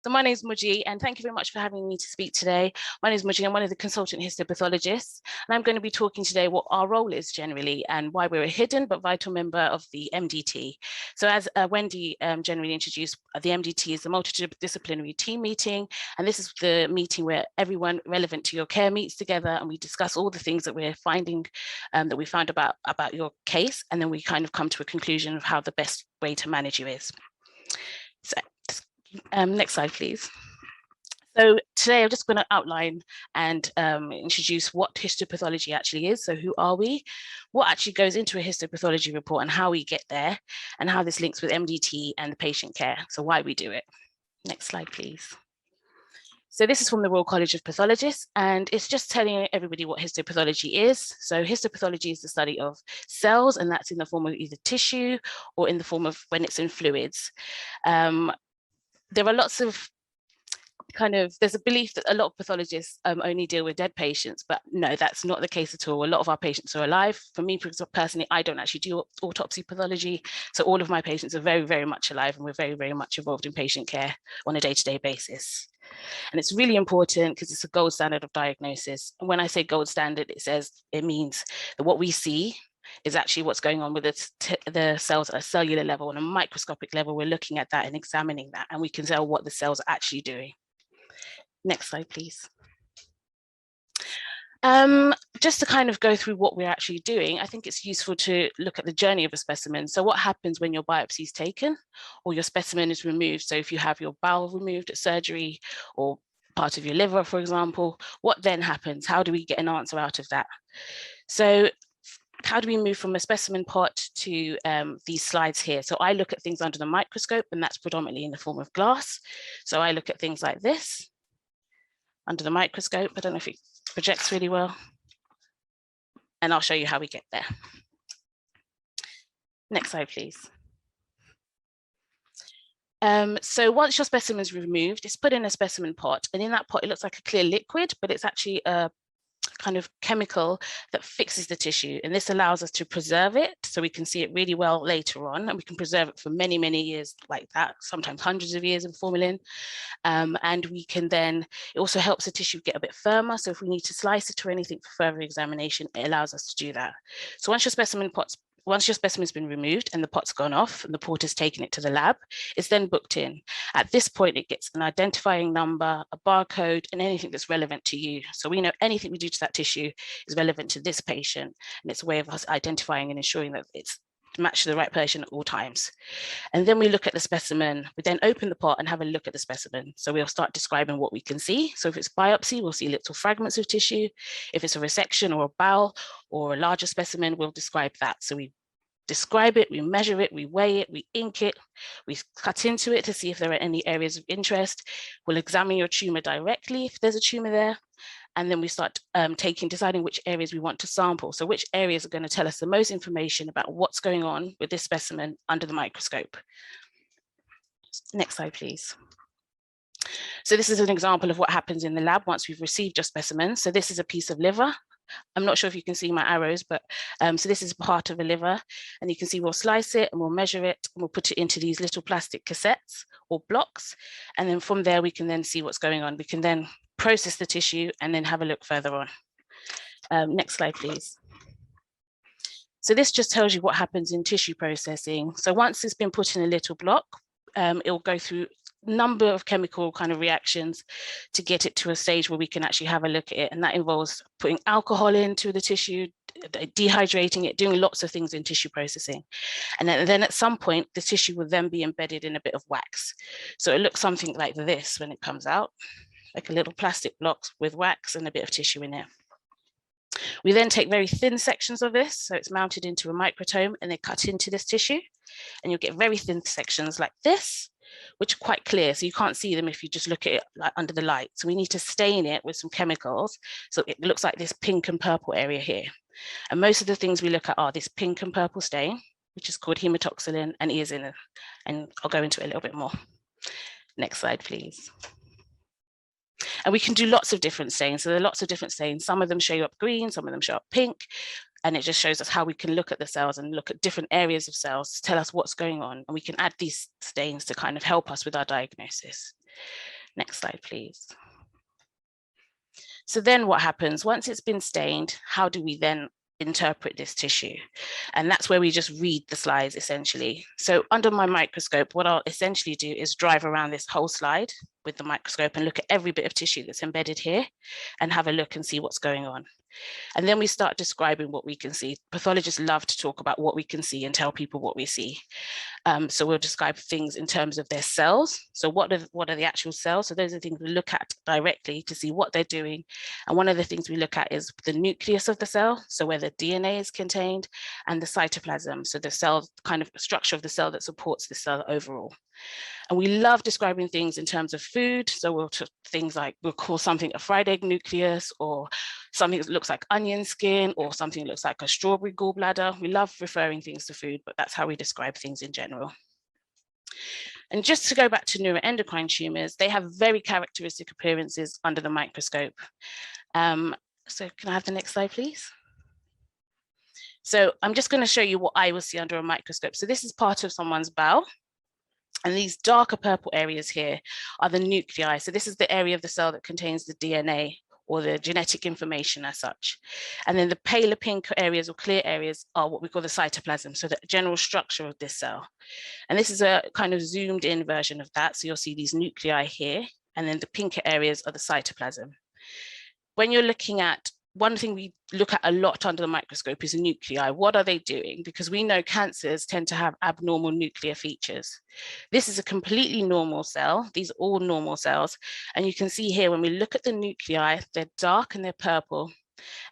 So my name is Moji, and thank you very much for having me to speak today. My name is Moji, I'm one of the consultant histopathologists, and I'm going to be talking today what our role is generally and why we're a hidden but vital member of the MDT. So as Wendy generally introduced, the MDT is the multidisciplinary team meeting, and this is the meeting where everyone relevant to your care meets together, and we discuss all the things that we're finding, that we found about your case, and then we kind of come to a conclusion of how the best way to manage you is. So next slide, please. So today I'm just going to outline and introduce what histopathology actually is. So who are we? What actually goes into a histopathology report and how we get there, and how this links with MDT and the patient care. So why we do it. Next slide, please. So this is from the Royal College of Pathologists, and it's just telling everybody what histopathology is. So histopathology is the study of cells, and that's in the form of either tissue or in the form of when it's in fluids. There are lots of there's a belief that a lot of pathologists only deal with dead patients, but no, that's not the case at all. A lot of our patients are alive. For me personally, I don't actually do autopsy pathology. So all of my patients are very, very much alive, and we're very, very much involved in patient care on a day-to-day basis. And it's really important because it's a gold standard of diagnosis. And when I say gold standard, it means that what we see is actually what's going on with the cells at a cellular level. On a microscopic level, we're looking at that and examining that, and we can tell what the cells are actually doing. Next slide, please. Just to kind of go through what we're actually doing, I think it's useful to look at the journey of a specimen. So what happens when your biopsy is taken or your specimen is removed? So if you have your bowel removed at surgery or part of your liver, for example, what then happens? How do we get an answer out of that? So how do we move from a specimen pot to these slides here? So I look at things under the microscope, and that's predominantly in the form of glass. So I look at things like this under the microscope. I don't know if it projects really well. And I'll show you how we get there. Next slide, please. So once your specimen is removed, it's put in a specimen pot, and in that pot, it looks like a clear liquid, but it's actually a kind of chemical that fixes the tissue, and this allows us to preserve it so we can see it really well later on, and we can preserve it for many, many years like that, sometimes hundreds of years in formalin. And we can then, it also helps the tissue get a bit firmer, so if we need to slice it or anything for further examination, it allows us to do that. So once your specimen's been removed and the pot's gone off and the porter's taken it to the lab, it's then booked in. At this point, it gets an identifying number, a barcode, and anything that's relevant to you. So we know anything we do to that tissue is relevant to this patient, and it's a way of us identifying and ensuring that it's matched to the right patient at all times. And then we look at the specimen. We then open the pot and have a look at the specimen. So we'll start describing what we can see. So if it's biopsy, we'll see little fragments of tissue. If it's a resection or a bowel or a larger specimen, we'll describe that. So we describe it, we measure it, we weigh it, we ink it, we cut into it to see if there are any areas of interest. We'll examine your tumor directly if there's a tumor there. And then we start deciding which areas we want to sample. So which areas are going to tell us the most information about what's going on with this specimen under the microscope. Next slide, please. So this is an example of what happens in the lab once we've received your specimen. So this is a piece of liver. I'm not sure if you can see my arrows, but so this is part of a liver, and you can see we'll slice it and we'll measure it and we'll put it into these little plastic cassettes or blocks. And then from there, we can then see what's going on. We can then process the tissue and then have a look further on. Next slide, please. So this just tells you what happens in tissue processing. So once it's been put in a little block, it will go through a number of chemical kind of reactions to get it to a stage where we can actually have a look at it. And that involves putting alcohol into the tissue, dehydrating it, doing lots of things in tissue processing. And then at some point, the tissue will then be embedded in a bit of wax. So it looks something like this when it comes out, like a little plastic block with wax and a bit of tissue in it. We then take very thin sections of this, so it's mounted into a microtome, and they cut into this tissue, and you'll get very thin sections like this, which are quite clear, so you can't see them if you just look at it like under the light. So we need to stain it with some chemicals, so it looks like this pink and purple area here. And most of the things we look at are this pink and purple stain, which is called hematoxylin and eosin, and I'll go into it a little bit more. Next slide, please. And we can do lots of different stains. So there are lots of different stains. Some of them show up green, some of them show up pink. And it just shows us how we can look at the cells and look at different areas of cells to tell us what's going on. And we can add these stains to kind of help us with our diagnosis. Next slide, please. So then what happens once it's been stained? How do we then interpret this tissue? And that's where we just read the slides essentially. So under my microscope, what I'll essentially do is drive around this whole slide with the microscope and look at every bit of tissue that's embedded here and have a look and see what's going on. And then we start describing what we can see. Pathologists love to talk about what we can see and tell people what we see. So we'll describe things in terms of their cells. So what are the actual cells? So those are the things we look at directly to see what they're doing. And one of the things we look at is the nucleus of the cell, so where the DNA is contained, and the cytoplasm, so the cell kind of structure of the cell that supports the cell overall. And we love describing things in terms of food. So we'll things like, we'll call something a fried egg nucleus, or something that looks like onion skin, or something that looks like a strawberry gallbladder. We love referring things to food, but that's how we describe things in general. And just to go back to neuroendocrine tumors, they have very characteristic appearances under the microscope. So can I have the next slide, please? So I'm just going to show you what I will see under a microscope. So this is part of someone's bowel. And these darker purple areas here are the nuclei. So this is the area of the cell that contains the DNA or the genetic information as such. And then the paler pink areas or clear areas are what we call the cytoplasm, so the general structure of this cell. And this is a kind of zoomed in version of that. So you'll see these nuclei here, and then the pinker areas are the cytoplasm. When you're looking at, one thing we look at a lot under the microscope is the nuclei. What are they doing? Because we know cancers tend to have abnormal nuclear features. This is a completely normal cell. These are all normal cells. And you can see here, when we look at the nuclei, they're dark and they're purple.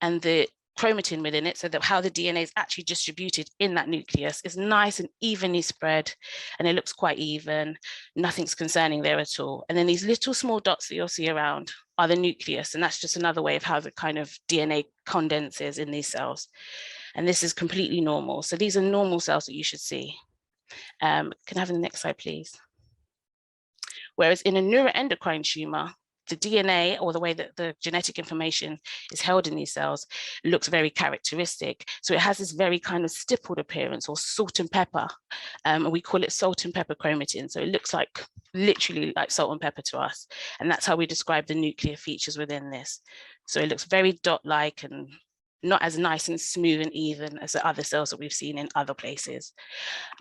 And the chromatin within it, so that how the DNA is actually distributed in that nucleus, is nice and evenly spread, and it looks quite even. Nothing's concerning there at all. And then these little small dots that you'll see around are the nucleus, and that's just another way of how the kind of DNA condenses in these cells. And this is completely normal. So these are normal cells that you should see. Can I have the next slide, please? Whereas in a neuroendocrine tumor, the DNA, or the way that the genetic information is held in these cells, looks very characteristic. So it has this very kind of stippled appearance, or salt and pepper. And we call it salt and pepper chromatin. So it looks like, literally like salt and pepper to us. And that's how we describe the nuclear features within this. So it looks very dot-like and not as nice and smooth and even as the other cells that we've seen in other places.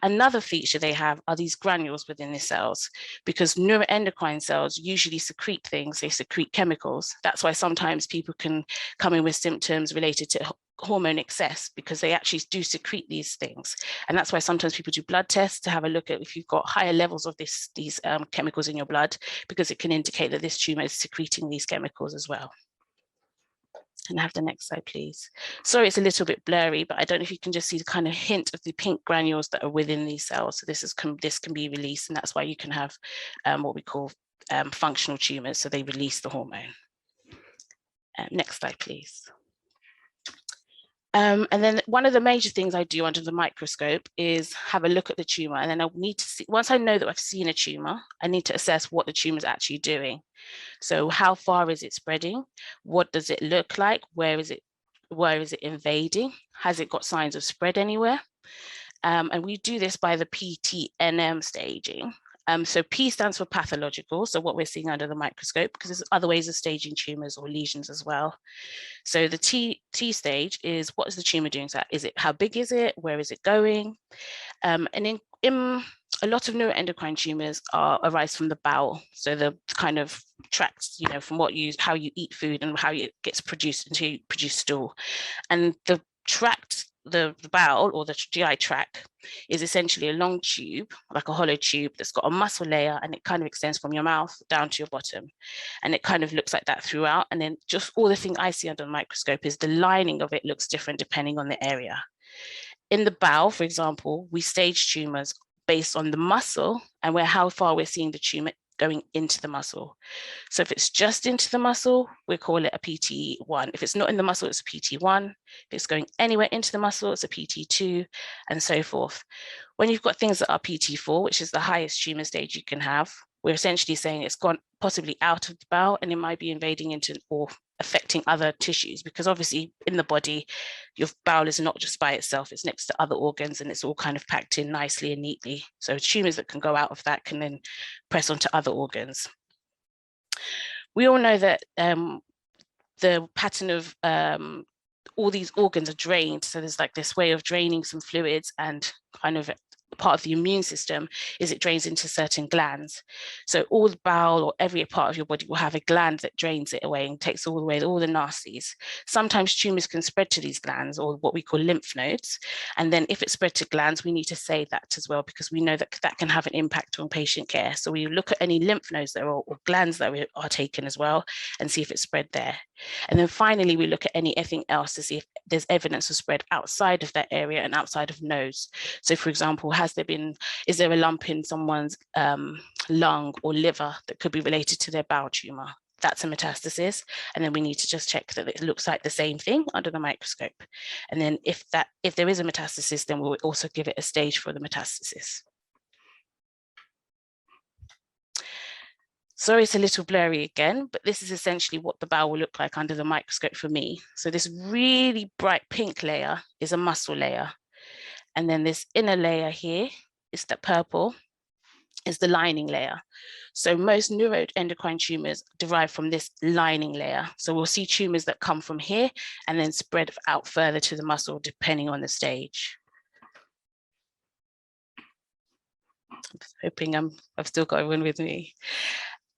Another feature they have are these granules within the cells, because neuroendocrine cells usually secrete things, they secrete chemicals. That's why sometimes people can come in with symptoms related to hormone excess, because they actually do secrete these things. And that's why sometimes people do blood tests to have a look at if you've got higher levels of these chemicals in your blood, because it can indicate that this tumor is secreting these chemicals as well. Can I have the next slide, please? Sorry, it's a little bit blurry, but I don't know if you can just see the kind of hint of the pink granules that are within these cells. So this can be released, and that's why you can have what we call functional tumors. So they release the hormone. Next slide, please. And then one of the major things I do under the microscope is have a look at the tumor. And then I need to see, once I know that I've seen a tumor, I need to assess what the tumor is actually doing. So how far is it spreading? What does it look like? Where is it invading? Has it got signs of spread anywhere? And we do this by the PTNM staging. So P stands for pathological, so what we're seeing under the microscope, because there's other ways of staging tumors or lesions as well. So the T stage is, what is the tumor doing? So is it, how big is it? Where is it going? And in a lot of neuroendocrine tumors arise from the bowel. So the kind of tracts, from how you eat food and how it gets produced until you produce stool. And the tract, the bowel, or the GI tract, is essentially a long tube, like a hollow tube, that's got a muscle layer, and it kind of extends from your mouth down to your bottom. And it kind of looks like that throughout. And then just all the thing I see under the microscope is the lining of it looks different depending on the area. In the bowel, for example, we stage tumors based on the muscle and how far we're seeing the tumor going into the muscle. So if it's just into the muscle, we call it a PT1. If it's not in the muscle, it's a PT1. If it's going anywhere into the muscle, it's a PT2, and so forth. When you've got things that are PT4, which is the highest tumor stage you can have, we're essentially saying it's gone possibly out of the bowel, and it might be invading into or affecting other tissues, because obviously in the body, your bowel is not just by itself, it's next to other organs, and it's all kind of packed in nicely and neatly. So tumors that can go out of that can then press onto other organs. We all know that the pattern of all these organs are drained. So there's like this way of draining some fluids, and kind of part of the immune system is it drains into certain glands. So all the bowel or every part of your body will have a gland that drains it away and takes all away all the nasties. Sometimes tumors can spread to these glands, or what we call lymph nodes. And then if it's spread to glands, we need to say that as well, because we know that that can have an impact on patient care. So we look at any lymph nodes that are, or glands that are taken as well, and see if it's spread there. And then finally, we look at anything else to see if there's evidence of spread outside of that area and outside of nodes. So for example, is there a lump in someone's lung or liver that could be related to their bowel tumor? That's a metastasis. And then we need to just check that it looks like the same thing under the microscope. And then if there is a metastasis, then we'll also give it a stage for the metastasis. Sorry, it's a little blurry again, but this is essentially what the bowel will look like under the microscope for me. So this really bright pink layer is a muscle layer. And then this inner layer here is the purple, is the lining layer. So most neuroendocrine tumors derive from this lining layer. So we'll see tumors that come from here and then spread out further to the muscle, depending on the stage. I'm hoping I've still got everyone with me.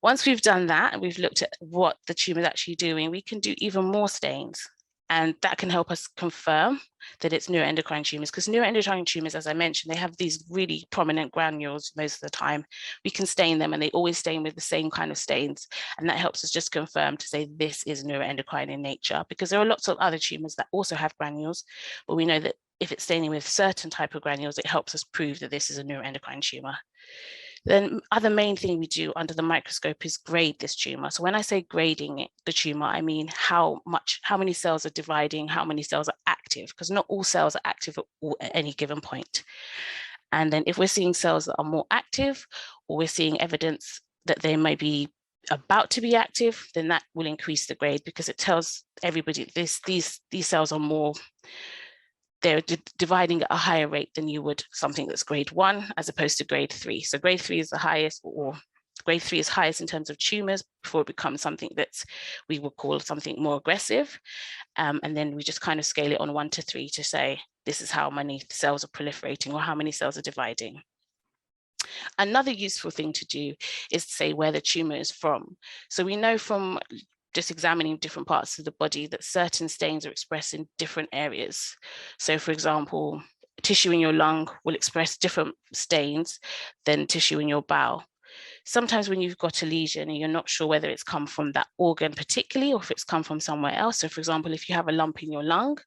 Once we've done that and we've looked at what the tumor is actually doing, we can do even more stains. And that can help us confirm that it's neuroendocrine tumors, because neuroendocrine tumors, as I mentioned, they have these really prominent granules most of the time. We can stain them, and they always stain with the same kind of stains. And that helps us just confirm to say this is neuroendocrine in nature, because there are lots of other tumors that also have granules, but we know that if it's staining with certain type of granules, it helps us prove that this is a neuroendocrine tumor. Then other main thing we do under the microscope is grade this tumor. So when I say grading the tumor, I mean how many cells are dividing, how many cells are active, because not all cells are active at any given point. And then if we're seeing cells that are more active, or we're seeing evidence that they may be about to be active, then that will increase the grade, because it tells everybody these cells are more, they're dividing at a higher rate than you would something that's grade 1 as opposed to grade 3. So grade 3 is the highest, or grade 3 is highest in terms of tumors before it becomes something that we would call something more aggressive. And then we just kind of scale it on 1 to 3 to say this is how many cells are proliferating or how many cells are dividing. Another useful thing to do is to say where the tumor is from. So we know from just examining different parts of the body that certain stains are expressed in different areas. So for example, tissue in your lung will express different stains than tissue in your bowel. Sometimes when you've got a lesion and you're not sure whether it's come from that organ particularly, or if it's come from somewhere else. So for example, if you have a lump in your lung,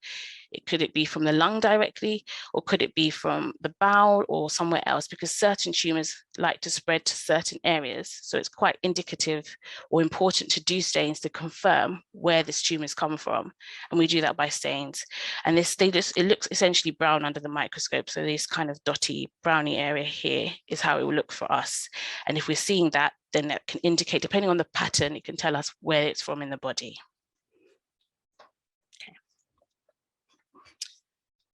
could it be from the lung directly, or could it be from the bowel or somewhere else? Because certain tumors like to spread to certain areas. So it's quite indicative or important to do stains to confirm where this tumor is coming from. And we do that by stains. And this status, it looks essentially brown under the microscope. So this kind of dotty browny area here is how it will look for us. And if we're seeing that, then that can indicate, depending on the pattern, it can tell us where it's from in the body.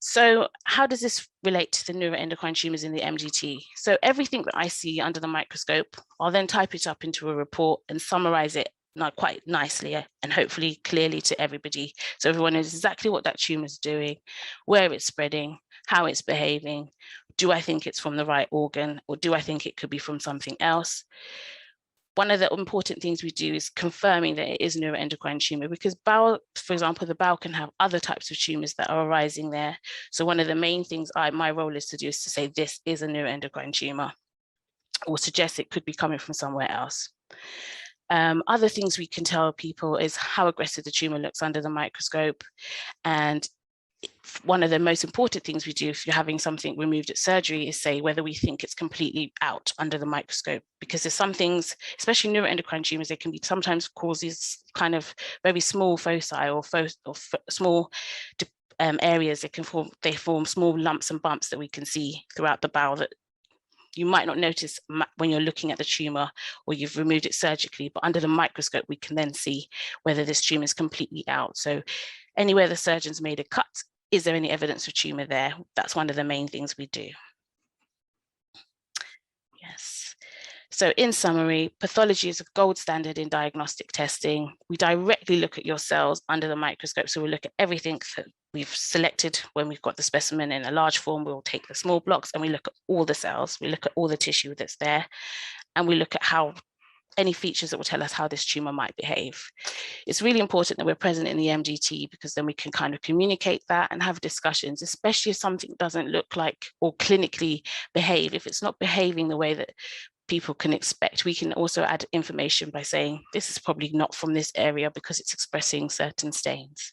So how does this relate to the neuroendocrine tumors in the MDT? So everything that I see under the microscope, I'll then type it up into a report and summarize it quite nicely and hopefully clearly to everybody. So everyone knows exactly what that tumor is doing, where it's spreading, how it's behaving. Do I think it's from the right organ, or do I think it could be from something else? One of the important things we do is confirming that it is a neuroendocrine tumor, because bowel, for example, the bowel can have other types of tumors that are arising there. So one of the main things my role is to do is to say this is a neuroendocrine tumor, or suggest it could be coming from somewhere else. Other things we can tell people is how aggressive the tumor looks under the microscope. And one of the most important things we do if you're having something removed at surgery is say whether we think it's completely out under the microscope, because there's some things, especially neuroendocrine tumors, they can be sometimes cause these kind of very small foci or small areas that can form small lumps and bumps that we can see throughout the bowel that you might not notice when you're looking at the tumor or you've removed it surgically, but under the microscope, we can then see whether this tumor is completely out. So anywhere the surgeon's made a cut, is there any evidence of tumor there? That's one of the main things we do. Yes. So in summary, pathology is a gold standard in diagnostic testing. We directly look at your cells under the microscope. So we look at everything that we've selected when we've got the specimen in a large form. We'll take the small blocks and we look at all the cells. We look at all the tissue that's there, and we look at how any features that will tell us how this tumor might behave. It's really important that we're present in the MDT, because then we can kind of communicate that and have discussions, especially if something doesn't look like or clinically behave. If it's not behaving the way that people can expect, we can also add information by saying, this is probably not from this area because it's expressing certain stains.